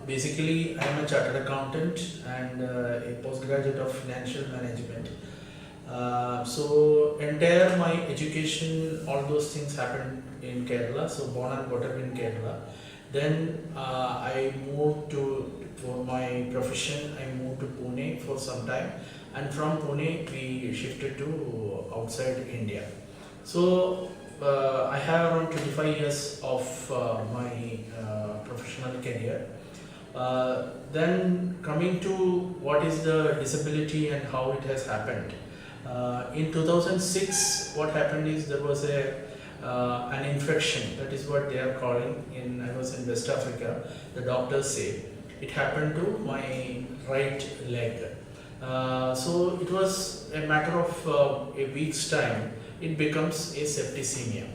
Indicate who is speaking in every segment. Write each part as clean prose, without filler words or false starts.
Speaker 1: Basically, I am a chartered accountant and a postgraduate of financial management. So entire my education, all those things happened in Kerala. So born and brought up in Kerala. Then I moved for my profession. I moved to Pune for some time, and from Pune we shifted to outside India. So I have around 25 years of my professional career. Then coming to what is the disability and how it has happened. In 2006, what happened is there was an infection. That is what they are calling. I was in West Africa. The doctors say it happened to my right leg. So it was a matter of a week's time. It becomes a septicemia,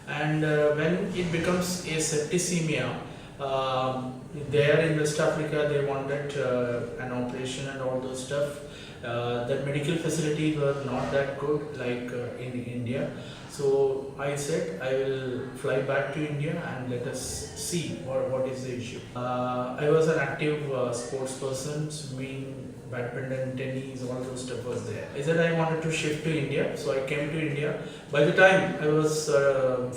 Speaker 1: and when it becomes a septicemia, there in West Africa they wanted an operation and all those stuff. The medical facilities were not that good like in India. So I said I will fly back to India and let us see what is the issue. I was an active sports person, swimming, badminton, tennis, all those stuff was there. I said I wanted to shift to India, so I came to India. By the time I was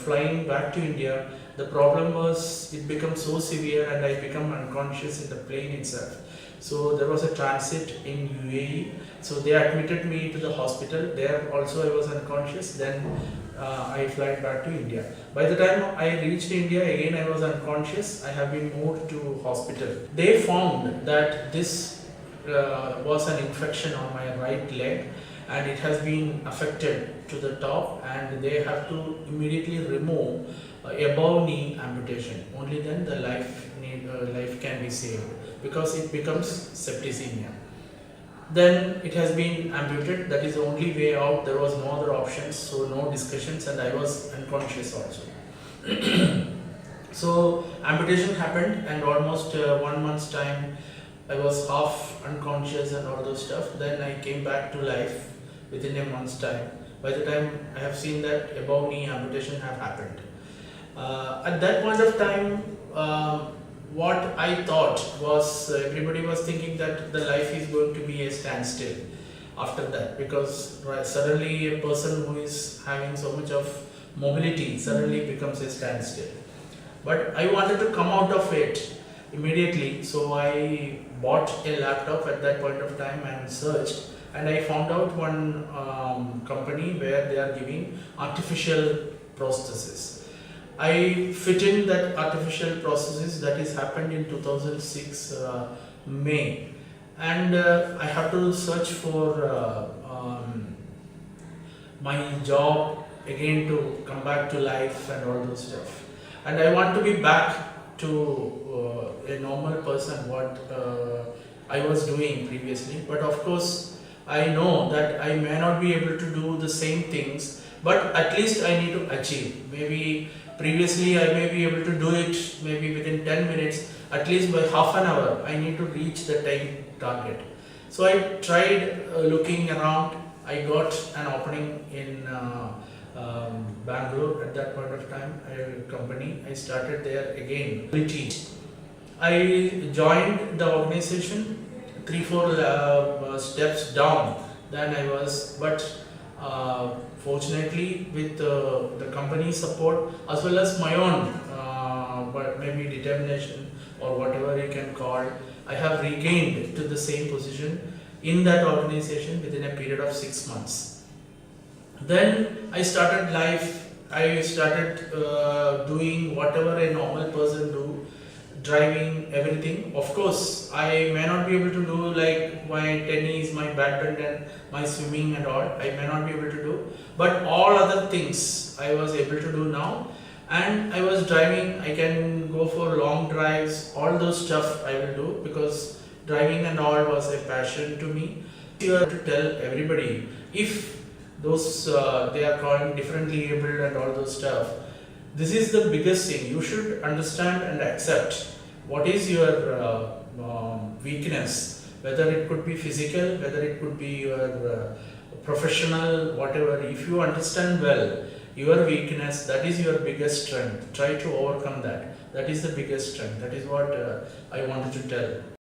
Speaker 1: flying back to India, the problem was it became so severe and I became unconscious in the plane itself. So there was a transit in UAE. So they admitted me to the hospital. There also I was unconscious. Then I flew back to India. By the time I reached India, again I was unconscious. I have been moved to hospital. They found that this was an infection on my right leg, and it has been affected to the top, and they have to immediately remove above knee amputation. Only then the life can be saved, because it becomes septicemia. Then it has been amputated. That is the only way out. There was no other options, so no discussions, and I was unconscious also. So amputation happened, and almost 1 month's time I was half unconscious and all those stuff. Then I came back to life within a month's time. By the time I have seen that above knee amputation have happened. At that point of time, what I thought was everybody was thinking that the life is going to be a standstill after that, because suddenly a person who is having so much of mobility suddenly becomes a standstill. But I wanted to come out of it immediately, so I bought a laptop at that point of time and searched, and I found out one company where they are giving artificial prosthesis. I fit in that artificial prosthesis. That is happened in 2006 May, and I have to search for my job again to come back to life and all those stuff. And I want to be back to a normal person, what I was doing previously. But of course, I know that I may not be able to do the same things, but at least I need to achieve. Maybe previously I may be able to do it maybe within 10 minutes, at least by half an hour I need to reach the time target. So I tried looking around. I got an opening in Bangalore at that point of time, a company. I started there again. I joined the organization 3-4 steps down than I was, but fortunately with the company support as well as my own but maybe determination or whatever you can call, I have regained to the same position in that organization within a period of 6 months. Then I started life. I started doing whatever a normal person do, driving, everything. Of course, I may not be able to do like my tennis, my badminton, my swimming and all. I may not be able to do, but all other things I was able to do now. And I was driving. I can go for long drives. All those stuff I will do, because driving and all was a passion to me. You have to tell everybody, if those they are calling differently abled and all those stuff, this is the biggest thing. You should understand and accept what is your weakness, whether it could be physical, whether it could be your professional, whatever. If you understand well, your weakness, that is your biggest strength. Try to overcome that. That is the biggest strength. That is what I wanted to tell.